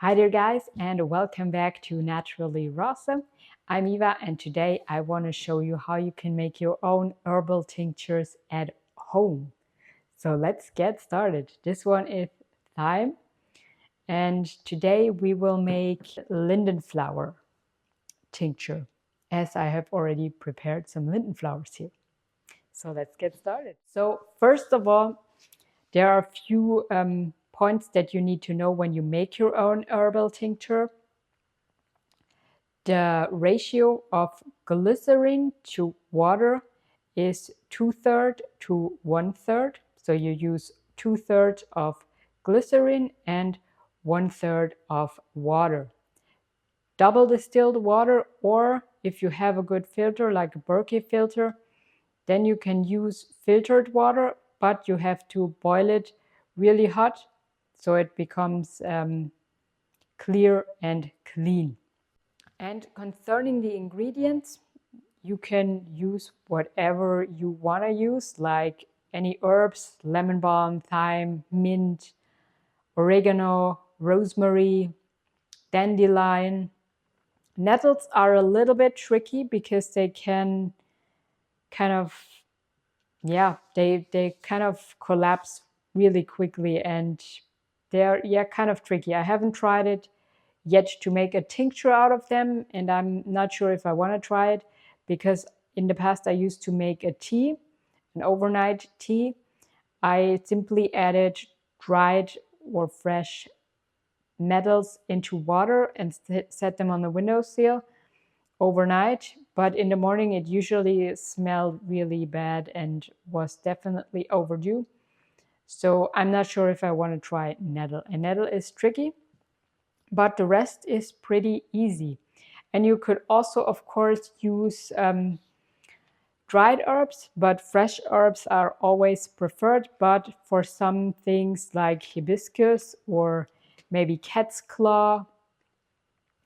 Hi there guys, and welcome back to Naturally Rawsome. I'm Eva, and today I want to show you how you can make your own herbal tinctures at home. So let's get started. This one is thyme, and today we will make linden flower tincture, as I have already prepared some linden flowers here. So let's get started. So first of all, there are a few points that you need to know when you make your own herbal tincture. The ratio of glycerin to water is 2/3 to 1/3. So you use 2/3 of glycerin and 1/3 of water. Double distilled water, or if you have a good filter like a Berkey filter, then you can use filtered water, but you have to boil it really hot so it becomes clear and clean. And concerning the ingredients, you can use whatever you want to use, like any herbs, lemon balm, thyme, mint, oregano, rosemary, dandelion. Nettles are a little bit tricky because they can kind of, they kind of collapse really quickly, and they're kind of tricky. I haven't tried it yet to make a tincture out of them, and I'm not sure if I want to try it, because in the past I used to make a tea, an overnight tea. I simply added dried or fresh nettles into water and set them on the windowsill overnight, but in the morning it usually smelled really bad and was definitely overdue. So I'm not sure if I want to try nettle. And nettle is tricky, but the rest is pretty easy. And you could also, of course, use dried herbs, but fresh herbs are always preferred. But for some things like hibiscus or maybe cat's claw,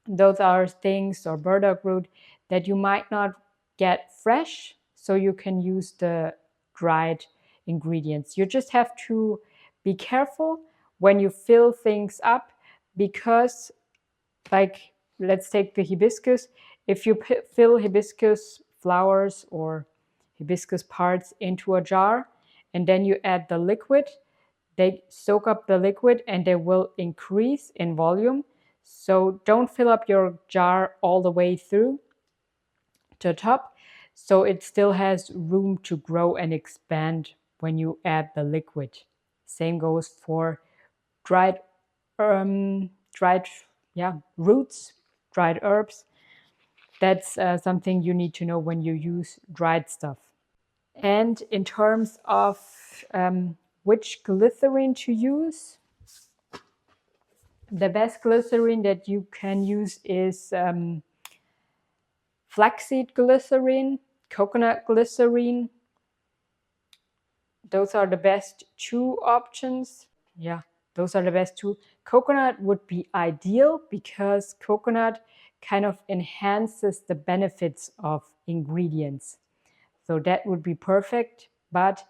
those are things, or burdock root, that you might not get fresh, so you can use the dried ingredients. You just have to be careful when you fill things up, because, like, let's take the hibiscus. If you fill hibiscus flowers or hibiscus parts into a jar and then you add the liquid, they soak up the liquid and they will increase in volume. So don't fill up your jar all the way through to the top, so it still has room to grow and expand when you add the liquid. Same goes for dried roots, dried herbs. That's something you need to know when you use dried stuff. And in terms of which glycerin to use, the best glycerin that you can use is flaxseed glycerin, coconut glycerin. Those are the best two options. Yeah, those are the best two. Coconut would be ideal because coconut kind of enhances the benefits of ingredients. So that would be perfect, but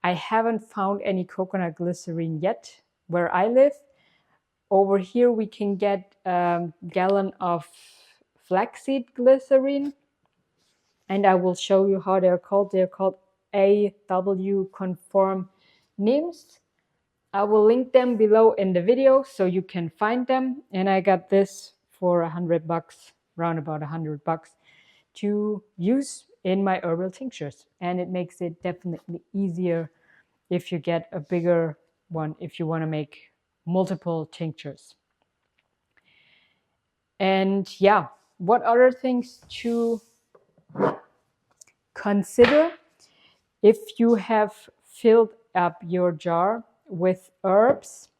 I haven't found any coconut glycerin yet where I live. Over here we can get a gallon of flaxseed glycerin, and I will show you how they're called. They're called AW conform NIMS. I will link them below in the video so you can find them. And I got this for $100, around about $100, to use in my herbal tinctures. And it makes it definitely easier if you get a bigger one, if you want to make multiple tinctures. And yeah, what other things to consider? If you have filled up your jar with herbs,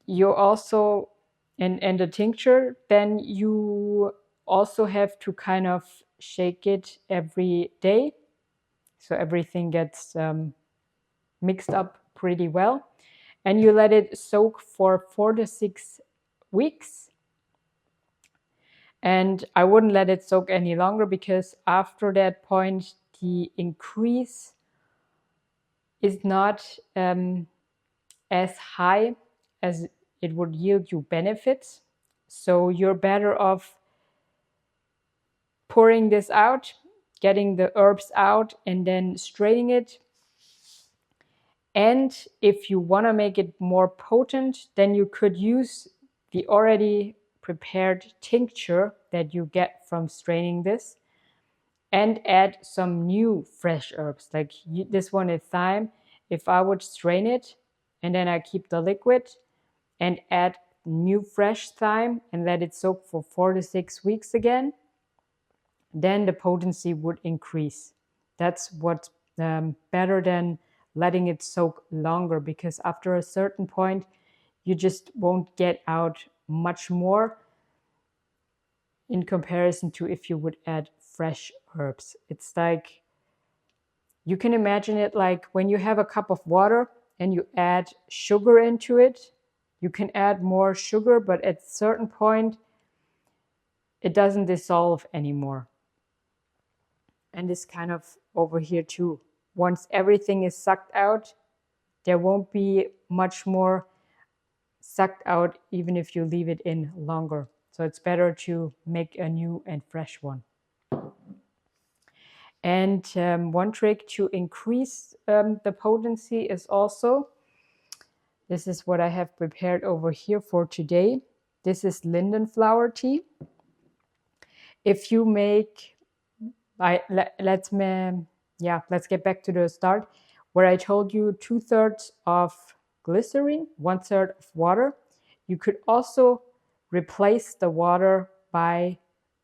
you also, and the tincture, then you also have to kind of shake it every day so everything gets mixed up pretty well, and you let it soak for 4 to 6 weeks. And I wouldn't let it soak any longer, because after that point the increase is not as high as it would yield you benefits. So you're better off pouring this out, getting the herbs out, and then straining it. And if you want to make it more potent, then you could use the already prepared tincture that you get from straining this and add some new fresh herbs. Like this one is thyme. If I would strain it and then I keep the liquid and add new fresh thyme and let it soak for 4 to 6 weeks again, then the potency would increase. That's what's better than letting it soak longer, because after a certain point, you just won't get out much more in comparison to if you would add fresh herbs. It's like, you can imagine it like when you have a cup of water and you add sugar into it. You can add more sugar, but at a certain point, it doesn't dissolve anymore. And this kind of over here too. Once everything is sucked out, there won't be much more sucked out even if you leave it in longer. So it's better to make a new and fresh one. And one trick to increase the potency is also, this is what I have prepared over here for today. This is linden flower tea. If you make, let's get back to the start where I told you 2/3 of glycerin, 1/3 of water. You could also replace the water by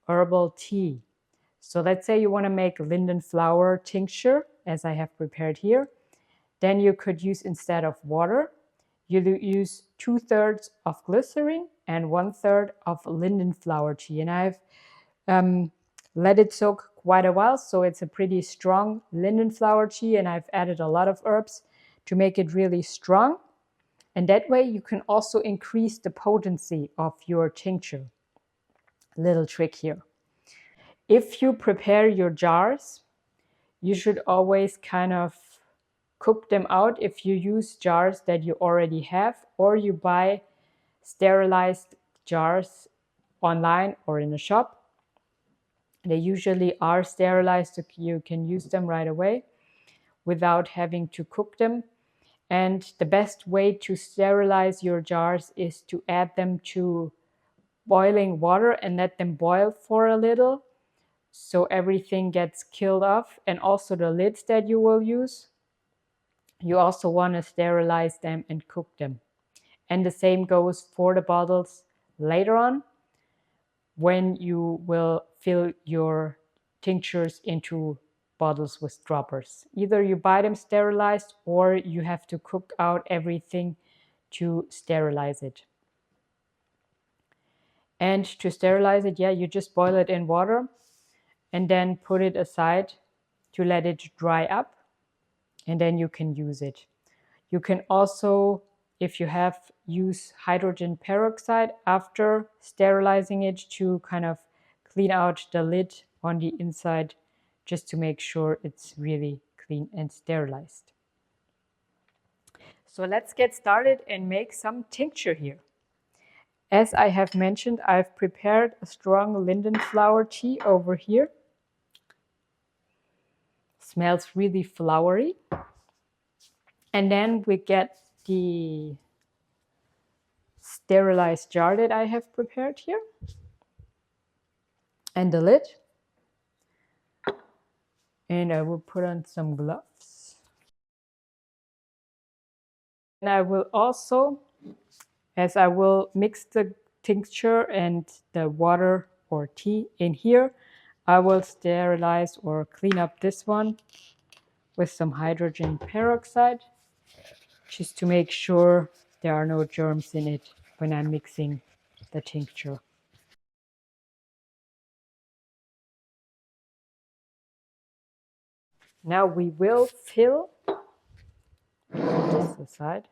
herbal tea. So let's say you want to make linden flower tincture, as I have prepared here. Then you could use, instead of water, you use 2/3 of glycerin and 1/3 of linden flower tea. And I've let it soak quite a while, so it's a pretty strong linden flower tea, and I've added a lot of herbs to make it really strong. And that way you can also increase the potency of your tincture. Little trick here. If you prepare your jars, you should always kind of cook them out if you use jars that you already have, or you buy sterilized jars online or in a shop. They usually are sterilized, so you can use them right away without having to cook them. And the best way to sterilize your jars is to add them to boiling water and let them boil for a little, so everything gets killed off. And also the lids that you will use, you also want to sterilize them and cook them. And the same goes for the bottles later on, when you will fill your tinctures into bottles with droppers. Either you buy them sterilized or you have to cook out everything to sterilize it. And to sterilize it, you just boil it in water and then put it aside to let it dry up, and then you can use it. You can also, if you have, use hydrogen peroxide after sterilizing it to kind of clean out the lid on the inside, just to make sure it's really clean and sterilized. So let's get started and make some tincture here. As I have mentioned, I've prepared a strong linden flower tea over here. Smells really flowery. And then we get the sterilized jar that I have prepared here and the lid. And I will put on some gloves. And I will also, as I will mix the tincture and the water or tea in here, I will sterilize or clean up this one with some hydrogen peroxide, just to make sure there are no germs in it when I'm mixing the tincture. Now we will fill, put this aside,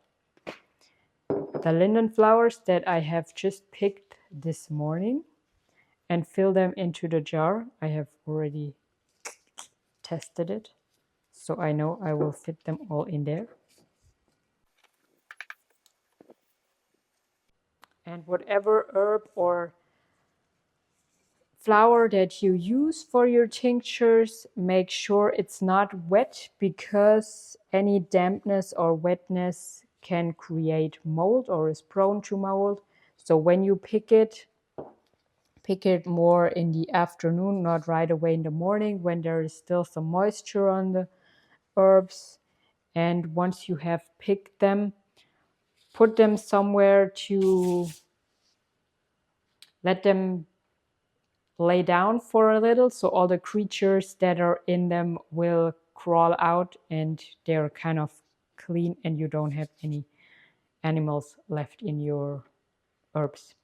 the linden flowers that I have just picked this morning, and fill them into the jar. I have already tested it, so I know I will fit them all in there. And whatever herb or flower that you use for your tinctures, make sure it's not wet, because any dampness or wetness can create mold or is prone to mold. So when you pick it more in the afternoon, not right away in the morning when there is still some moisture on the herbs. And once you have picked them, put them somewhere to let them lay down for a little, so all the creatures that are in them will crawl out and they're kind of clean and you don't have any animals left in your herbs.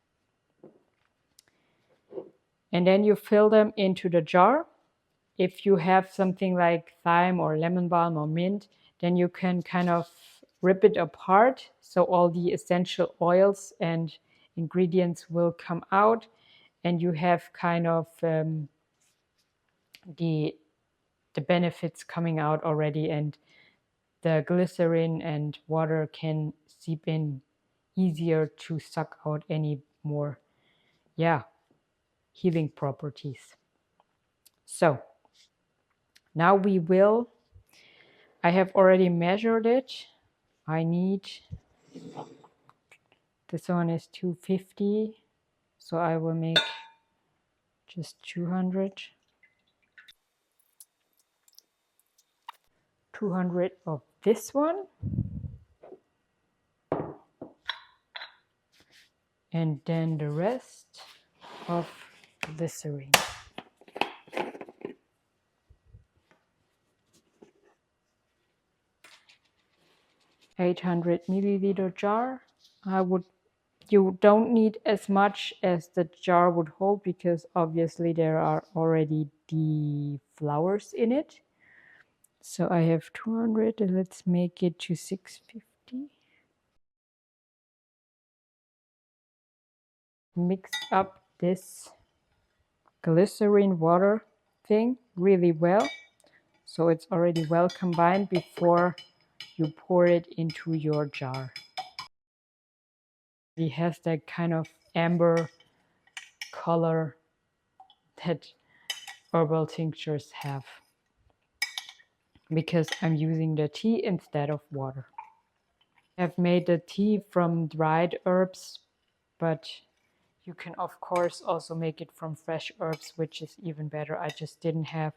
And then you fill them into the jar. If you have something like thyme or lemon balm or mint, then you can kind of rip it apart so all the essential oils and ingredients will come out, and you have kind of the benefits coming out already, and the glycerin and water can seep in easier to suck out any more healing properties. So now I have already measured it. I need, this one is 250, so I will make just 200 of this one, and then the rest of glycerin. 800 milliliter jar. You don't need as much as the jar would hold, because obviously there are already the flowers in it. So I have 200, and let's make it to 650. Mix up this glycerin water thing really well, so it's already well combined before you pour it into your jar. It has that kind of amber color that herbal tinctures have, because I'm using the tea instead of water. I've made the tea from dried herbs, but you can of course also make it from fresh herbs, which is even better. I just didn't have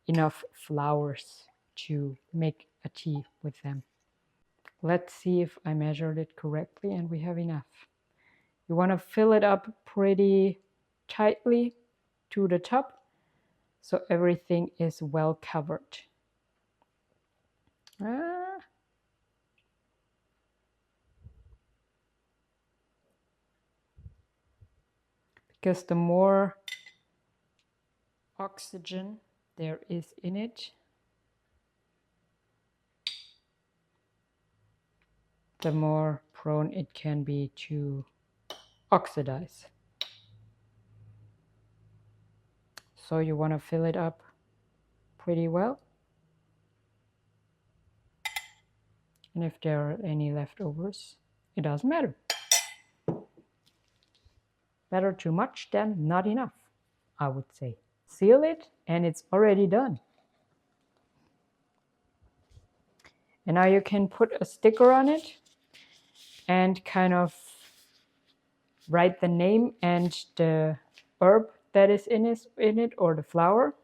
enough flowers to make a tea with them. Let's see if I measured it correctly and we have enough. You want to fill it up pretty tightly to the top so everything is well covered. Because the more oxygen there is in it, the more prone it can be to oxidize. So you want to fill it up pretty well. And if there are any leftovers, it doesn't matter. Better too much than not enough, I would say. Seal it and it's already done. And now you can put a sticker on it and kind of write the name and the herb that is in it or the flower.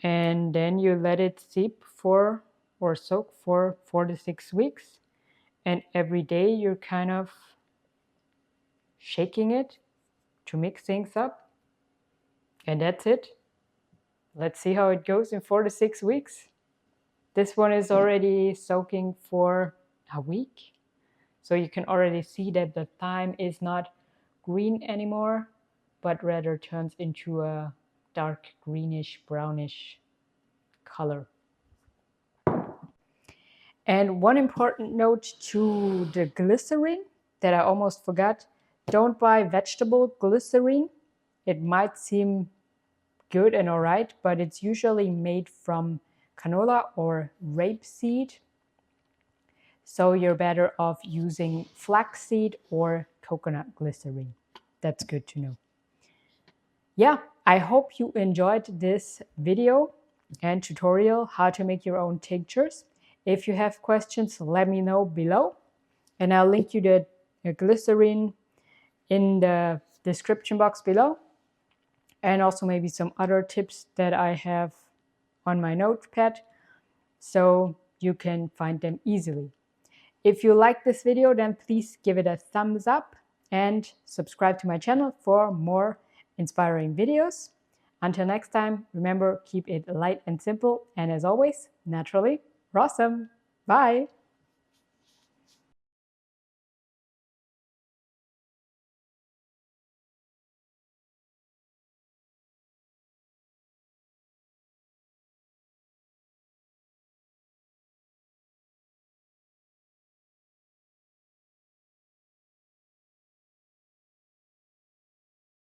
And then you let it steep for or soak for 4 to 6 weeks. And every day you're kind of shaking it to mix things up. And that's it. Let's see how it goes in 4 to 6 weeks. This one is already soaking for a week. So you can already see that the thyme is not green anymore, but rather turns into a dark greenish, brownish color. And one important note to the glycerin that I almost forgot: don't buy vegetable glycerin. It might seem good and all right, but it's usually made from canola or rapeseed So you're better off using flaxseed or coconut glycerin. That's good to know. Yeah, I hope you enjoyed this video and tutorial how to make your own tinctures. If you have questions, let me know below, and I'll link you the glycerin in the description box below, and also maybe some other tips that I have on my notepad, so you can find them easily. If you like this video, then please give it a thumbs up and subscribe to my channel for more inspiring videos. Until next time, remember, keep it light and simple, and as always, naturally Rawsome. Bye!